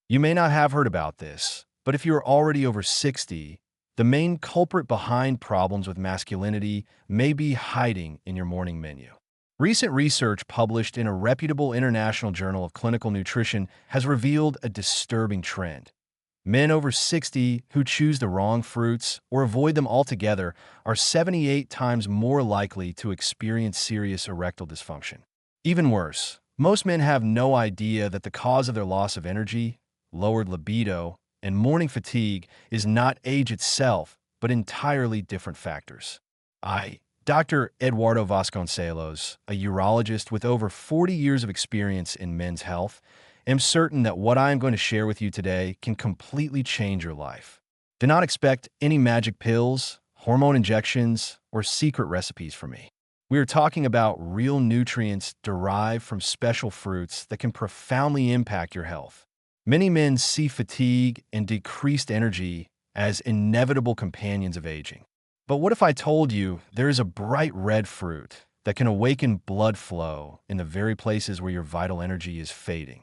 You may not have heard about this, but if you're already over 60, the main culprit behind problems with masculinity may be hiding in your morning menu. Recent research published in a reputable international journal of clinical nutrition has revealed a disturbing trend. Men over 60 who choose the wrong fruits or avoid them altogether are 78 times more likely to experience serious erectile dysfunction. Even worse, most men have no idea that the cause of their loss of energy, lowered libido, and morning fatigue is not age itself, but entirely different factors. Dr. Eduardo Vasconcelos, a urologist with over 40 years of experience in men's health, am certain that what I am going to share with you today can completely change your life. Do not expect any magic pills, hormone injections, or secret recipes from me. We are talking about real nutrients derived from special fruits that can profoundly impact your health. Many men see fatigue and decreased energy as inevitable companions of aging. But what if I told you there is a bright red fruit that can awaken blood flow in the very places where your vital energy is fading?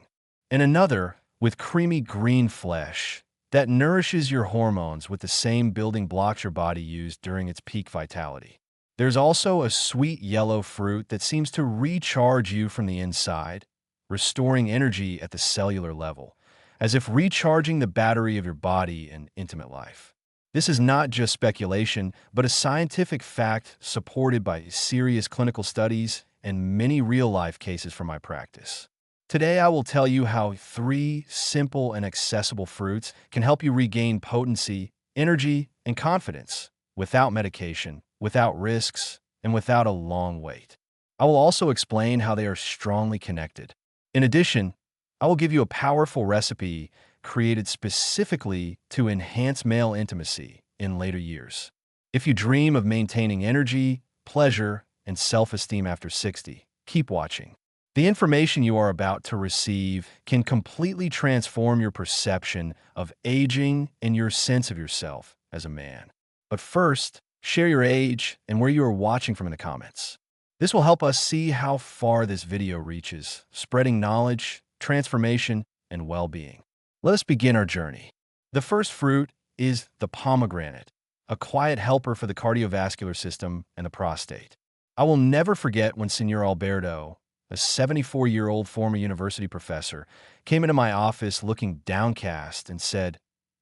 And another with creamy green flesh that nourishes your hormones with the same building blocks your body used during its peak vitality. There's also a sweet yellow fruit that seems to recharge you from the inside, restoring energy at the cellular level, as if recharging the battery of your body and intimate life. This is not just speculation, but a scientific fact supported by serious clinical studies and many real-life cases from my practice. Today, I will tell you how 3 simple and accessible fruits can help you regain potency, energy, and confidence without medication, without risks, and without a long wait. I will also explain how they are strongly connected. In addition, I will give you a powerful recipe created specifically to enhance male intimacy in later years. If you dream of maintaining energy, pleasure, and self-esteem after 60, keep watching. The information you are about to receive can completely transform your perception of aging and your sense of yourself as a man. But first, share your age and where you are watching from in the comments. This will help us see how far this video reaches, spreading knowledge, transformation, and well-being. Let us begin our journey. The first fruit is the pomegranate, a quiet helper for the cardiovascular system and the prostate. I will never forget when Senor Alberto, a 74-year-old former university professor, came into my office looking downcast and said,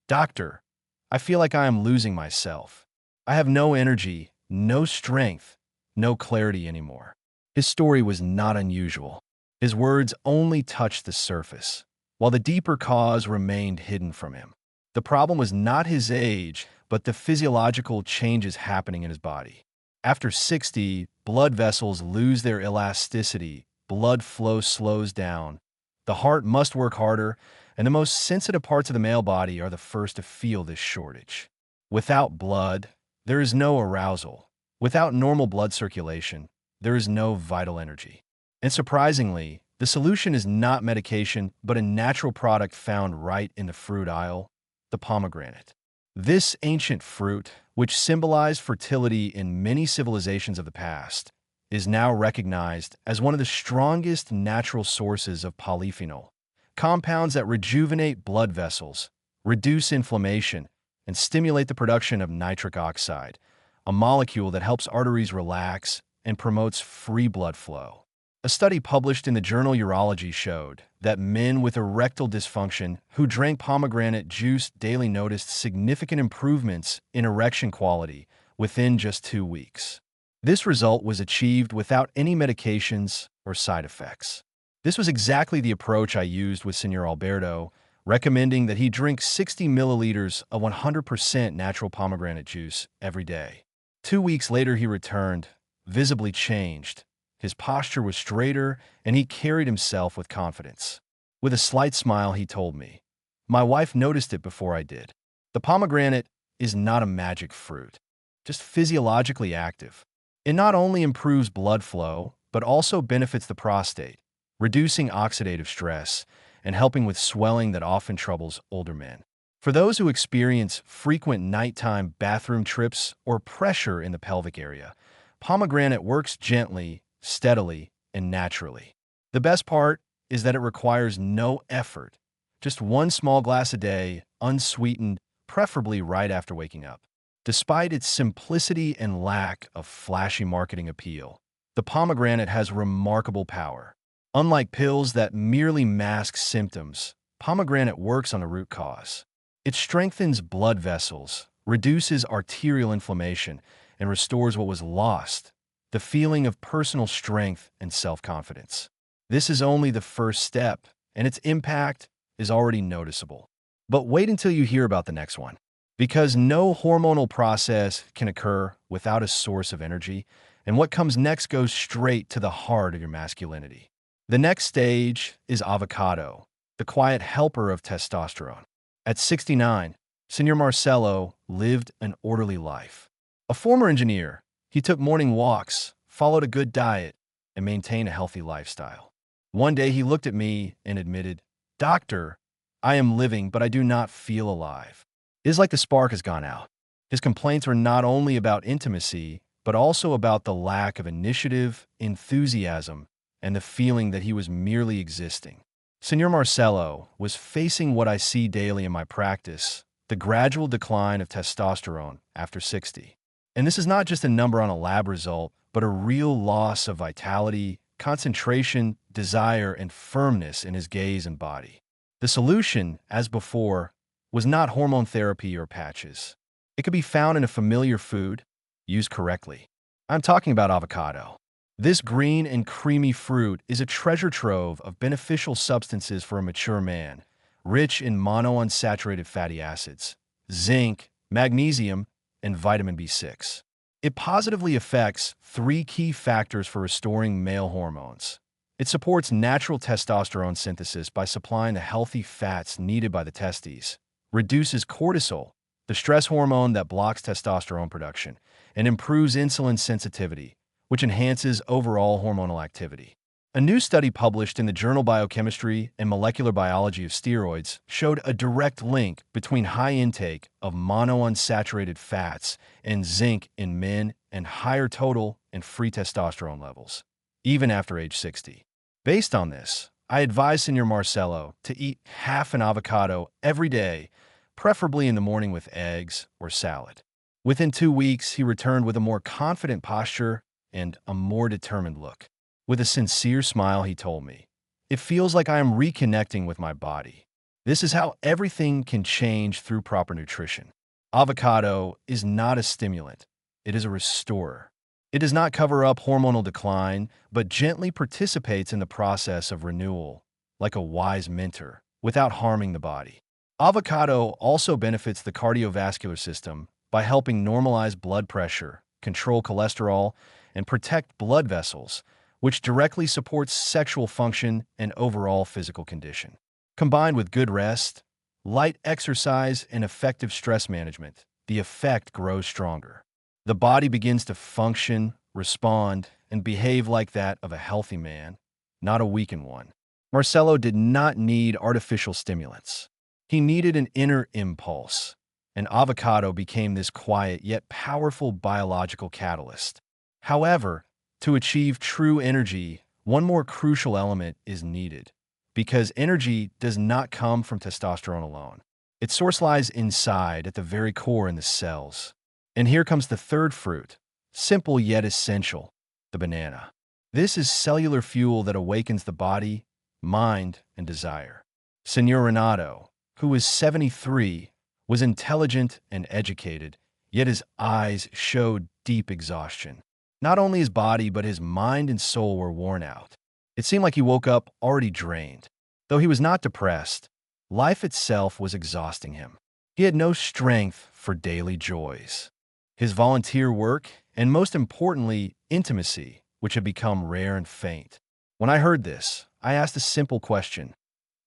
"Doctor, I feel like I am losing myself. I have no energy, no strength, no clarity anymore." His story was not unusual. His words only touched the surface, while the deeper cause remained hidden from him. The problem was not his age, but the physiological changes happening in his body. After 60, blood vessels lose their elasticity, blood flow slows down, the heart must work harder, and the most sensitive parts of the male body are the first to feel this shortage. Without blood, there is no arousal. Without normal blood circulation, there is no vital energy. And surprisingly, the solution is not medication, but a natural product found right in the fruit aisle, the pomegranate. This ancient fruit, which symbolized fertility in many civilizations of the past, is now recognized as one of the strongest natural sources of polyphenol, compounds that rejuvenate blood vessels, reduce inflammation, and stimulate the production of nitric oxide, a molecule that helps arteries relax and promotes free blood flow. A study published in the journal Urology showed that men with erectile dysfunction who drank pomegranate juice daily noticed significant improvements in erection quality within just 2 weeks. This result was achieved without any medications or side effects. This was exactly the approach I used with Senor Alberto, recommending that he drink 60 milliliters of 100% natural pomegranate juice every day. 2 weeks later, he returned, visibly changed. His posture was straighter, and he carried himself with confidence. With a slight smile, he told me, "My wife noticed it before I did." The pomegranate is not a magic fruit, just physiologically active. It not only improves blood flow, but also benefits the prostate, reducing oxidative stress and helping with swelling that often troubles older men. For those who experience frequent nighttime bathroom trips or pressure in the pelvic area, pomegranate works gently, steadily, and naturally. The best part is that it requires no effort, Just one small glass a day, unsweetened, preferably right after waking up. Despite its simplicity and lack of flashy marketing appeal, the pomegranate has remarkable power. Unlike pills that merely mask symptoms, pomegranate works on the root cause. It strengthens blood vessels, reduces arterial inflammation, and restores what was lost, the feeling of personal strength and self-confidence. This is only the first step, and its impact is already noticeable. But wait until you hear about the next one. Because no hormonal process can occur without a source of energy, and what comes next goes straight to the heart of your masculinity. The next stage is avocado, the quiet helper of testosterone. At 69, Senor Marcelo lived an orderly life. A former engineer, he took morning walks, followed a good diet, and maintained a healthy lifestyle. One day he looked at me and admitted, "Doctor, I am living, but I do not feel alive." It is like the spark has gone out. His complaints were not only about intimacy, but also about the lack of initiative, enthusiasm, and the feeling that he was merely existing. Senor Marcelo was facing what I see daily in my practice, the gradual decline of testosterone after 60. And this is not just a number on a lab result, but a real loss of vitality, concentration, desire, and firmness in his gaze and body. The solution, as before, was not hormone therapy or patches. It could be found in a familiar food, used correctly. I'm talking about avocado. This green and creamy fruit is a treasure trove of beneficial substances for a mature man, rich in monounsaturated fatty acids, zinc, magnesium, and vitamin B6. It positively affects three key factors for restoring male hormones. It supports natural testosterone synthesis by supplying the healthy fats needed by the testes, reduces cortisol, the stress hormone that blocks testosterone production, and improves insulin sensitivity, which enhances overall hormonal activity. A new study published in the journal Biochemistry and Molecular Biology of Steroids showed a direct link between high intake of monounsaturated fats and zinc in men and higher total and free testosterone levels, even after age 60. Based on this, I advise Senor Marcelo to eat half an avocado every day, preferably in the morning with eggs or salad. Within 2 weeks, he returned with a more confident posture and a more determined look. With a sincere smile, he told me, "It feels like I am reconnecting with my body." This is how everything can change through proper nutrition. Avocado is not a stimulant. It is a restorer. It does not cover up hormonal decline, but gently participates in the process of renewal, like a wise mentor, without harming the body. Avocado also benefits the cardiovascular system by helping normalize blood pressure, control cholesterol, and protect blood vessels, which directly supports sexual function and overall physical condition. Combined with good rest, light exercise, and effective stress management, the effect grows stronger. The body begins to function, respond, and behave like that of a healthy man, not a weakened one. Marcelo did not need artificial stimulants. He needed an inner impulse, and avocado became this quiet yet powerful biological catalyst. However, to achieve true energy, one more crucial element is needed, because energy does not come from testosterone alone. Its source lies inside, at the very core in the cells. And here comes the third fruit, simple yet essential, the banana. This is cellular fuel that awakens the body, mind, and desire. Senor Renato, who was 73, was intelligent and educated, yet his eyes showed deep exhaustion. Not only his body, but his mind and soul were worn out. It seemed like he woke up already drained. Though he was not depressed, life itself was exhausting him. He had no strength for daily joys. His volunteer work, and most importantly, intimacy, which had become rare and faint. When I heard this, I asked a simple question: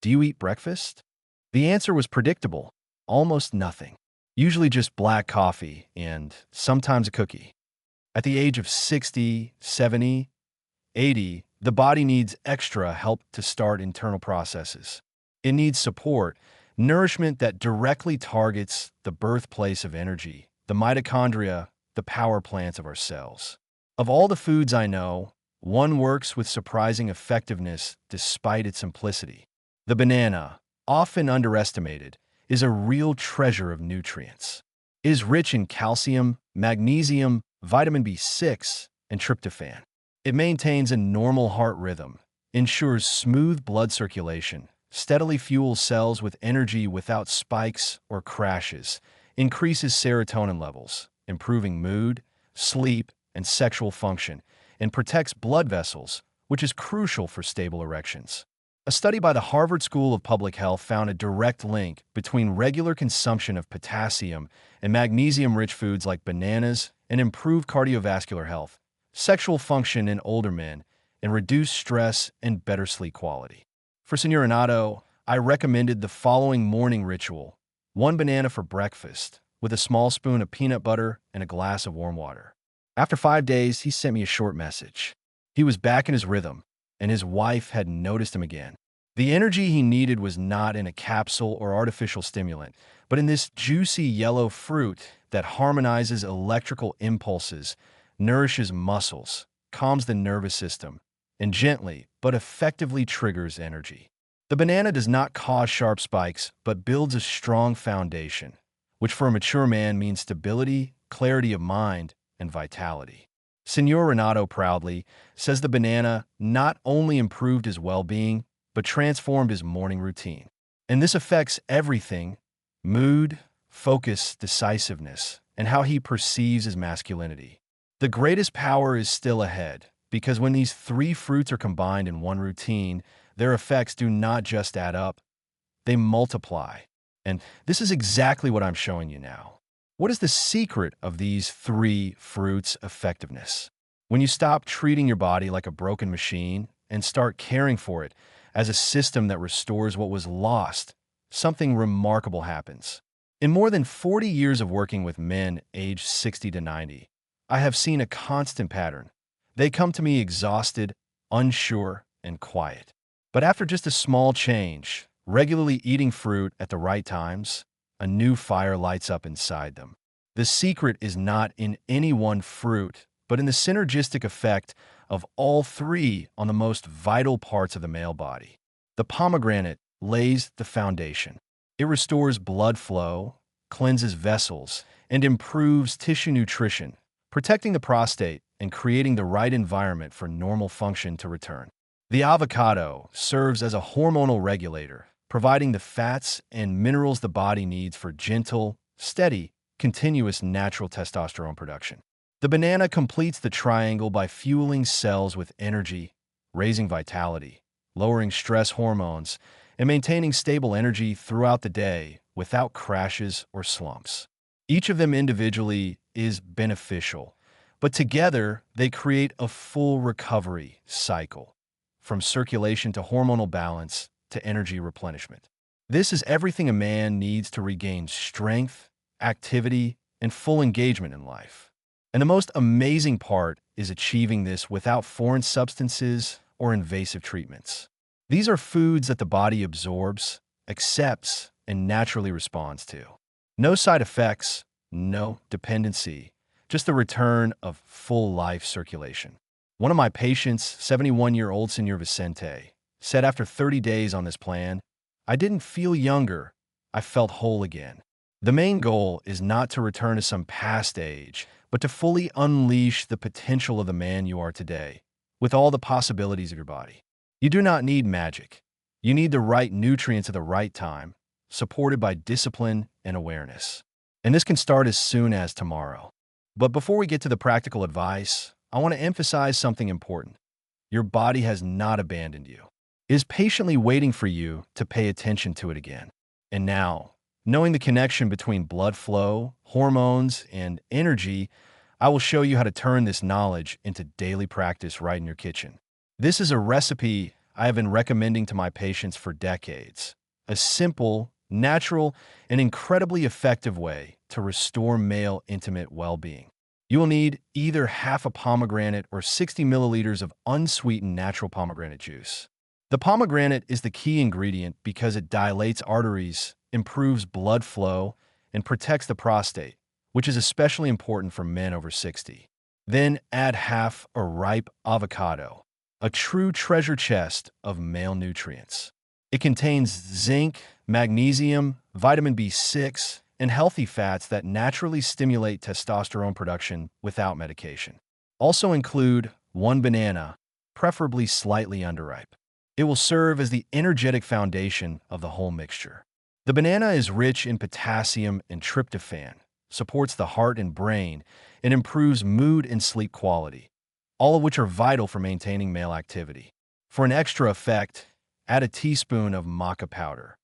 "Do you eat breakfast?" The answer was predictable: almost nothing. Usually just black coffee and sometimes a cookie. At the age of 60, 70, 80, the body needs extra help to start internal processes. It needs support, nourishment that directly targets the birthplace of energy, the mitochondria, the power plants of our cells. Of all the foods I know, one works with surprising effectiveness despite its simplicity: the banana, often underestimated, is a real treasure of nutrients. It is rich in calcium, magnesium, vitamin B6, and tryptophan. It maintains a normal heart rhythm, ensures smooth blood circulation, steadily fuels cells with energy without spikes or crashes, increases serotonin levels, improving mood, sleep, and sexual function, and protects blood vessels, which is crucial for stable erections. A study by the Harvard School of Public Health found a direct link between regular consumption of potassium and magnesium-rich foods like bananas and improved cardiovascular health, sexual function in older men, and reduced stress and better sleep quality. For Señor Renato, I recommended the following morning ritual: one banana for breakfast, with a small spoon of peanut butter and a glass of warm water. After 5 days, he sent me a short message. He was back in his rhythm, and his wife had noticed him again. The energy he needed was not in a capsule or artificial stimulant, but in this juicy yellow fruit that harmonizes electrical impulses, nourishes muscles, calms the nervous system, and gently but effectively triggers energy. The banana does not cause sharp spikes, but builds a strong foundation, which for a mature man means stability, clarity of mind, and vitality. Señor Renato proudly says the banana not only improved his well-being, but transformed his morning routine. And this affects everything: mood, focus, decisiveness, and how he perceives his masculinity. The greatest power is still ahead, because when these three fruits are combined in one routine, their effects do not just add up, they multiply. And this is exactly what I'm showing you now. What is the secret of these three fruits' effectiveness? When you stop treating your body like a broken machine and start caring for it as a system that restores what was lost, something remarkable happens. In more than 40 years of working with men aged 60 to 90, I have seen a constant pattern. They come to me exhausted, unsure, and quiet. But after just a small change, regularly eating fruit at the right times, a new fire lights up inside them. The secret is not in any one fruit, but in the synergistic effect of all three on the most vital parts of the male body. The pomegranate lays the foundation. It restores blood flow, cleanses vessels, and improves tissue nutrition, protecting the prostate and creating the right environment for normal function to return. The avocado serves as a hormonal regulator, providing the fats and minerals the body needs for gentle, steady, continuous natural testosterone production. The banana completes the triangle by fueling cells with energy, raising vitality, lowering stress hormones, and maintaining stable energy throughout the day without crashes or slumps. Each of them individually is beneficial, but together they create a full recovery cycle, from circulation to hormonal balance to energy replenishment. This is everything a man needs to regain strength, activity, and full engagement in life. And the most amazing part is achieving this without foreign substances or invasive treatments. These are foods that the body absorbs, accepts, and naturally responds to. No side effects, no dependency, just the return of full life circulation. One of my patients, 71-year-old Senor Vicente, said after 30 days on this plan, "I didn't feel younger, I felt whole again." The main goal is not to return to some past age, but to fully unleash the potential of the man you are today, with all the possibilities of your body. You do not need magic. You need the right nutrients at the right time, supported by discipline and awareness. And this can start as soon as tomorrow. But before we get to the practical advice, I want to emphasize something important. Your body has not abandoned you. It is patiently waiting for you to pay attention to it again. And now, knowing the connection between blood flow, hormones, and energy, I will show you how to turn this knowledge into daily practice right in your kitchen. This is a recipe I have been recommending to my patients for decades. A simple, natural, and incredibly effective way to restore male intimate well-being. You will need either half a pomegranate or 60 milliliters of unsweetened natural pomegranate juice. The pomegranate is the key ingredient because it dilates arteries, improves blood flow, and protects the prostate, which is especially important for men over 60. Then add half a ripe avocado, a true treasure chest of male nutrients. It contains zinc, magnesium, vitamin B6, and healthy fats that naturally stimulate testosterone production without medication. Also include one banana, preferably slightly underripe. It will serve as the energetic foundation of the whole mixture. The banana is rich in potassium and tryptophan, supports the heart and brain, and improves mood and sleep quality, all of which are vital for maintaining male activity. For an extra effect, add a teaspoon of maca powder,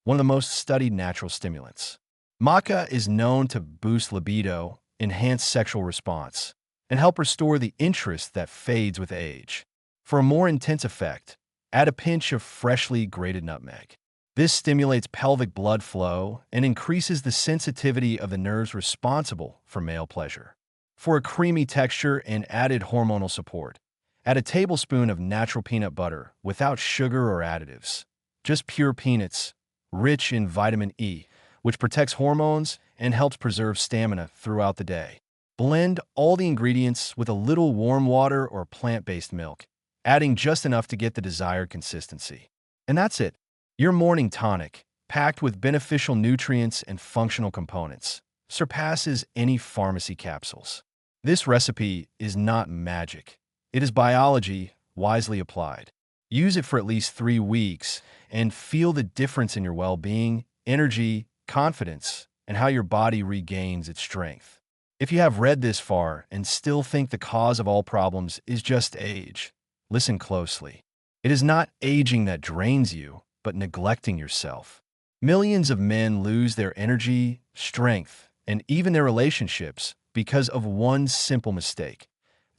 one of the most studied natural stimulants. Maca is known to boost libido, enhance sexual response, and help restore the interest that fades with age. For a more intense effect, add a pinch of freshly grated nutmeg. This stimulates pelvic blood flow and increases the sensitivity of the nerves responsible for male pleasure. For a creamy texture and added hormonal support, add a tablespoon of natural peanut butter without sugar or additives. Just pure peanuts, rich in vitamin E, which protects hormones and helps preserve stamina throughout the day. Blend all the ingredients with a little warm water or plant-based milk, adding just enough to get the desired consistency. And that's it. Your morning tonic, packed with beneficial nutrients and functional components, surpasses any pharmacy capsules. This recipe is not magic. It is biology wisely applied. Use it for at least 3 weeks and feel the difference in your well-being, energy, confidence, and how your body regains its strength. If you have read this far and still think the cause of all problems is just age, listen closely. It is not aging that drains you, but neglecting yourself. Millions of men lose their energy, strength, and even their relationships because of one simple mistake.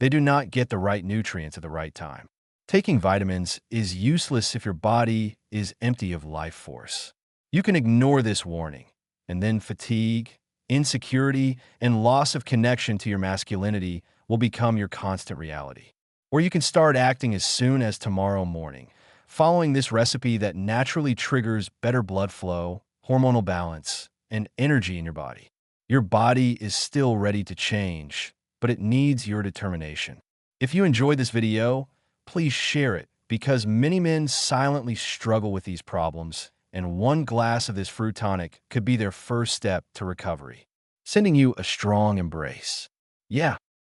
They do not get the right nutrients at the right time. Taking vitamins is useless if your body is empty of life force. You can ignore this warning, and then fatigue, insecurity, and loss of connection to your masculinity will become your constant reality. Or you can start acting as soon as tomorrow morning, following this recipe that naturally triggers better blood flow, hormonal balance, and energy in your body. Your body is still ready to change, but it needs your determination. If you enjoyed this video, please share it because many men silently struggle with these problems, and one glass of this fruit tonic could be their first step to recovery. Sending you a strong embrace. Yeah,